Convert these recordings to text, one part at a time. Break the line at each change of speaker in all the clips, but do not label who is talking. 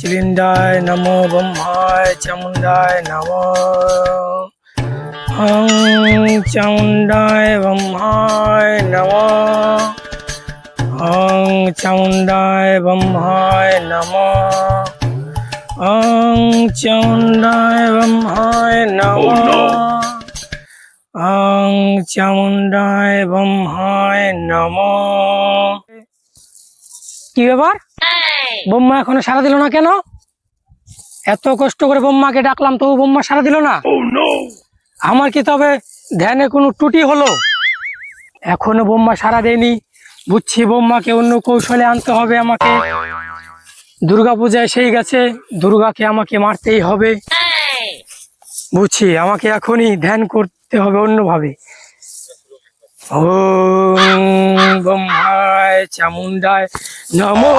চিলিন্দায় নমো ব্রহ্মায় চামুণ্ডায় নমো। ওং চামুণ্ডায় ব্রহ্মায় নমো। ওং চামুণ্ডায় ব্রহ্মায় নমো। ওং চামুণ্ডায় ব্রহ্মায় নমো। ওং চামুণ্ডায় ব্রহ্মায় নমো। কি ব্যাপার, ব্রহ্মা এখনো সাড়া দিল না কেন? এত কষ্ট করে ব্রহ্মাকে ডাকলাম তবু ব্রহ্মা সাড়া দিল না। আমার কি তবে ধ্যানে কোনো ত্রুটি হলো? এখনো ব্রহ্মা সাড়া দেয়নি। বুঝছি ব্রহ্মাকে অন্য কৌশলে আনতে হবে আমাকে। দুর্গা পূজায় সেই গেছে, দুর্গাকে আমাকে মারতেই হবে। বুঝছি আমাকে এখনই ধ্যান করতে হবে অন্যভাবে। ওম ব্রহ্মায় চামুণ্ডায় নমো।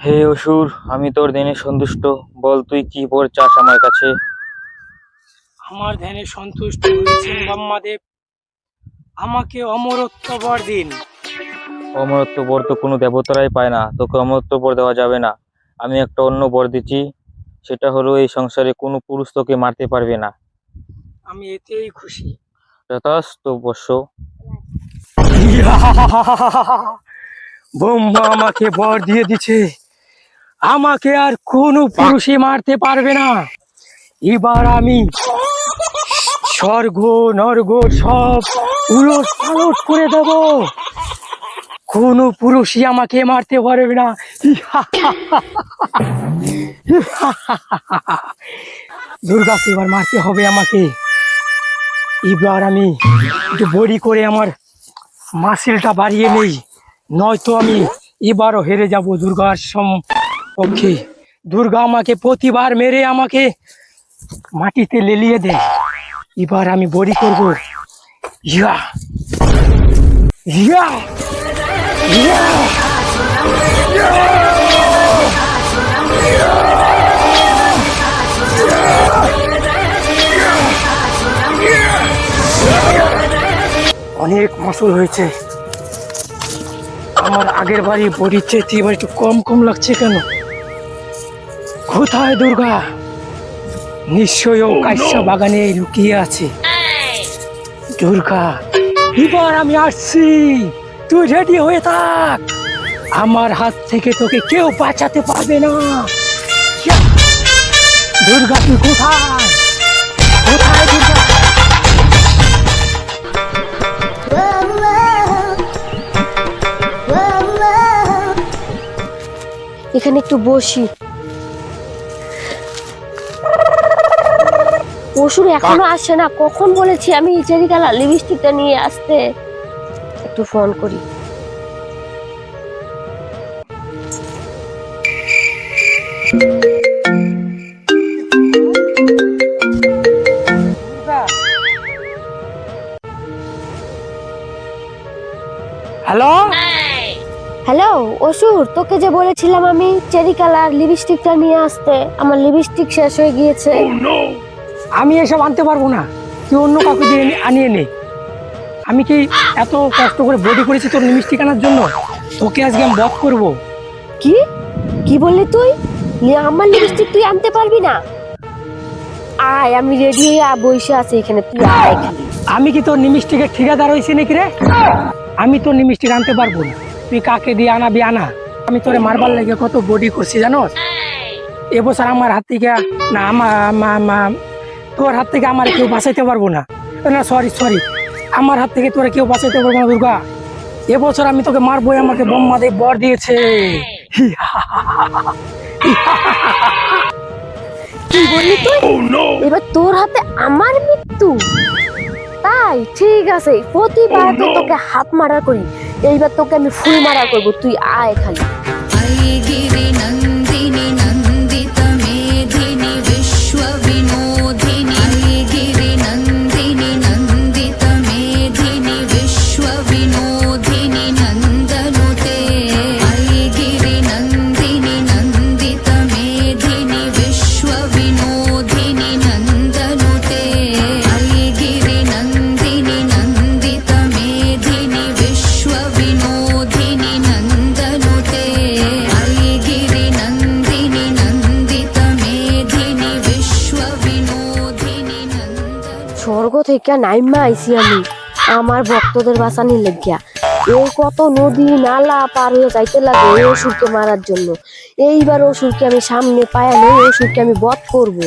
হে অসুর, আমি তোর ধ্যানে সন্তুষ্ট। বল তুই কি বর চাস আমার কাছে?
আমার ধ্যানে সন্তুষ্ট হয়েছেন ব্রহ্মাদেব, আমাকে অমরত্ব বর দিন।
অমরত্ব বর তো কোনো দেবতারাই পায় না, তোকে অমরত্ব বর দেওয়া যাবে না। আমি একটা অন্য বর দিচ্ছি, সেটা হলো এই সংসারে কোনো পুরুষ তোকে মারতে পারবে না।
আমি এতেই খুশি।
যথাস্তু বর্ষ।
ব্রহ্মা আমাকে বর দিয়ে দিছে, আমাকে আর কোনো পুরুষই মারতে পারবে না। এবার আমি স্বর্গ নর্গ সব উলট পালট করে দেব, কোনো পুরুষই আমাকে মারতে পারবে না। দুর্গাকে এবার মারতে হবে আমাকে। এবার আমি একটু বড়ি করে আমার মাসেলটা বাড়িয়ে নেই, নয়তো আমি এবারও হেরে যাব দুর্গার পক্ষে। দুর্গা আমাকে প্রতিবার মেরে আমাকে মাটিতে লেলিয়ে দেয়। এবার আমি বড়ি করব। ইয়া ইয়া ইয়া। অনেক মাসুল হয়েছে। আমার আগের বাড়ি বড়ির চেয়ে এবার একটু কম কম লাগছে কেন? কোথায় দুর্গা? নিশ্চয়ই ও কাশ্যা বাগানে লুকিয়ে আছে। দুর্গা, এবার আমি আসছি, তুই রেডি হয়ে থাক। আমার হাত থেকে তোকে কেউ বাঁচাতে পারবে না। দুর্গা তুই কোথায়? কোথায় দুর্গা?
এখানে একটু বসি। অসুর এখনো আসছে না, কখন বলেছি আমি চেরি কালার লিপস্টিকটা নিয়ে আসতে। একটু ফোন করি।
হ্যালো
হ্যালো অসুর, তোকে যে বলেছিলাম আমি চেরি কালার লিপস্টিকটা নিয়ে আসতে, আমার লিপস্টিক শেষ হয়ে গিয়েছে।
আমি এসব আনতে পারবো না, তুই অন্য কাউকে দিয়ে আনিয়ে নে। আমি কি এত কষ্ট করে বডি করেছি তোর লিপস্টিক আনার জন্য? তোকে আজকে আমি বধ করবো।
কি কি বললি তুই? আমার লিপস্টিক তুই আনতে পারবি না? আয়, আমি রেডি হয়ে বসে আছি এখানে, তুই আয় খালি।
আমি কি তোর লিপস্টিকের ঠিকাদার হয়েছি নাকি রে? আমি তোর লিপস্টিক আনতে পারবো না, তুই কাকে দিয়ে আনাবি আনা। আমি তোরে মারবার লেগে কত বডি করছি জানোস? এবছর আমার হাত থেকে না, তোর হাত থেকে আমার কেউ বাঁচাইতে পারবো না। না সরি, আমার হাত থেকে তোরা কেউ বাঁচাইতে পারবো না দুর্গা। এবছর আমি তোকে মারবোই, আমাকে ব্রহ্মাদেব বর দিয়েছে।
কি বললি তুই? এবার তোর হাতে আমার মৃত্যু? তাই ঠিক আছে, প্রতিবার তো তোকে হাত মারা করি, এইবার তোকে আমি ফুল মারা করবো, তুই আয় খালি। স্বর্গ থেকে নাইমা আইছি আমি আমার ভক্তদের বাঁচানির লেগিয়া। এই কত নদী নালা পার হয়ে যাইতে লাগে এই অসুরকে মারার জন্য। এইবার অসুরকে আমি সামনে পায়া নেই, অসুরকে আমি বধ করব,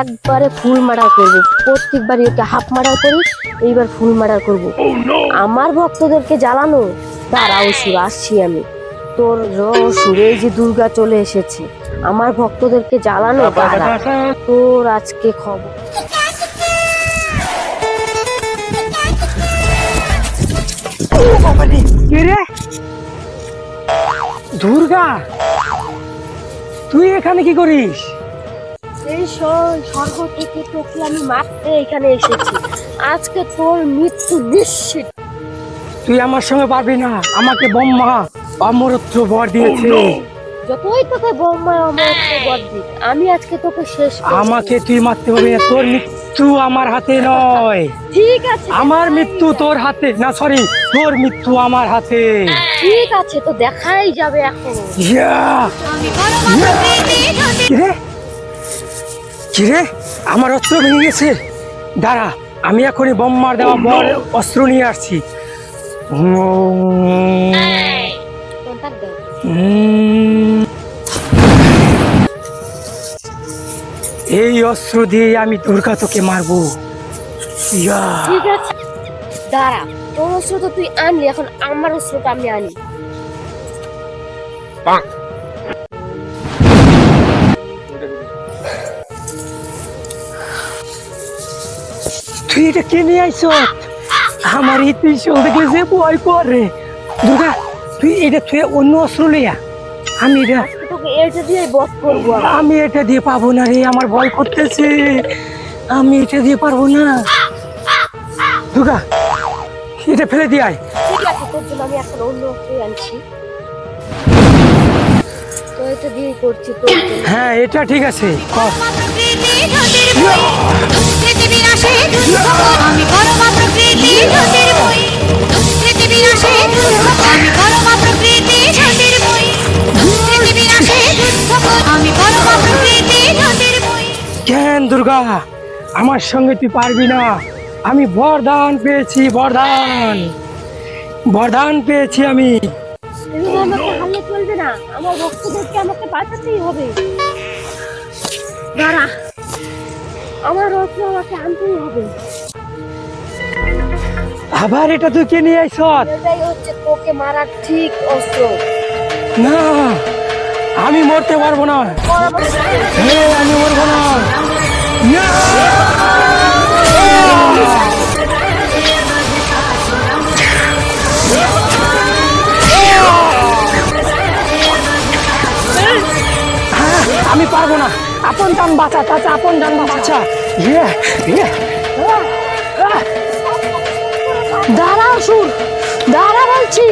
একবারে ফুল মার্ডার করব। প্রত্যেকবারই ওকে হাফ মার্ডার করি, এইবার ফুল মার্ডার করব। আমার ভক্তদেরকে জ্বালানো, দাঁড়া অসুর আসছি আমি। তোর অসুর, এই যে দুর্গা চলে এসেছে, আমার ভক্তদেরকে জ্বালানো, দাঁড়া তোর আজকে খবর।
কে রে? দুর্গা, তুই এখানে কি করিস?
এই স্বর্গ থেকে তোকে আমি মারতে এখানে এসেছি। আজকে তোর মৃত্যু নিশ্চিত।
তুই আমার সঙ্গে পারবি না, আমাকে ব্রহ্মা অমরত্ব বর দিয়েছে।
যতই তোকে বোম্বাই অমরত্ব বর দিক, আমি আজকে তোকে শেষ করব।
আমাকে তুই মারতে পারবি না, তোর মৃত্যু আমার হাতে নয়।
ঠিক আছে,
আমার মৃত্যু তোর হাতে না, সরি, তোর মৃত্যু আমার হাতে।
ঠিক আছে, তো দেখাই যাবে এখন।
ইয়া! কিরে কিরে, আমার অস্ত্র ভেঙে গেছে। দাঁড়া, আমি এখনই ব্রহ্মার দেওয়া বর অস্ত্র নিয়ে আসছি। এই অস্ত্র দিয়ে আমি দুর্গা তোকে মারবো। ইয়া!
ঠিক আছে, দাঁড়া, তোর অস্ত্র তো তুই আনলি, এখন আমার অস্ত্রটা আমি আনি।
তুই এটা কে নিয়ে আইস? আমার এই ত্রিশূল দেখে যে ভয় করে। দুর্গা, তুই এটা তুই অন্য অস্ত্র লইয়া। আমি এটা
আজকে তোকে এটা দিয়ে বধ করবো আমি।
আমি এটা দিয়ে পাবো না রে, আমার ভয় করতেছে। আমি এটা দিয়ে পারবো না। দুর্গা, এটা ফেলে দিয়ে আয়।
ঠিক আছে, তোর জন্য আমি এখন অন্য অস্ত্র আনছি। তো এটা দিয়ে করছি তোর জন্য।
হ্যাঁ, এটা ঠিক আছে, কর। কেন দুর্গা, আমার সঙ্গে তুই পারবি না। আমি বরদান পেয়েছি, বরদান বরদান পেয়েছি আমি।
তুমি আমাকে হারলে চলবে না, আমার ভক্তদেরকে আমাকে বাঁচাতেই হবে। দাঁড়া, আমার অস্ত্র আমাকে আনতেই হবে।
আবার এটা তুই কে নিয়ে আইস?
এটাই হচ্ছে তোকে মারার ঠিক অস্ত্র।
না, আমি মরতে পারবো না।
কর আমার সাথে।
আমি মরবো না। না! আমি পারবো না। আপন জান বাঁচা চাচা, আপন জান বাঁচা।
দাঁড়া অসুর, দাঁড়া বলছি।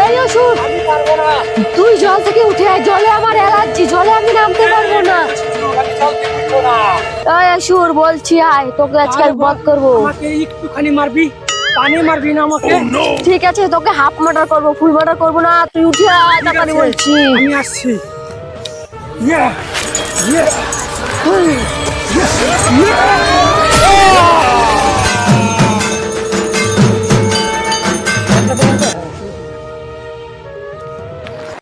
এই অসুর,
আমি পারবো না।
তুই জল থেকে উঠে আয়, জলে আমার অ্যালার্জি, জলে আমি নামতে পারবো না।
আমি চলতে পারবো না।
এই অসুর বলছি, আয়, তোকে আজকে আমি বধ করবো।
আমাকে একটুখানি মারবি, পানি মারবি না আমাকে।
ঠিক আছে, তোকে হাফ মার্ডার করবো, ফুল মার্ডার করবো না। তুই উঠে আয়, তাড়াতাড়ি বলছি।
আমি আসছি। Yeah! Yeah! Yeah! Yeah!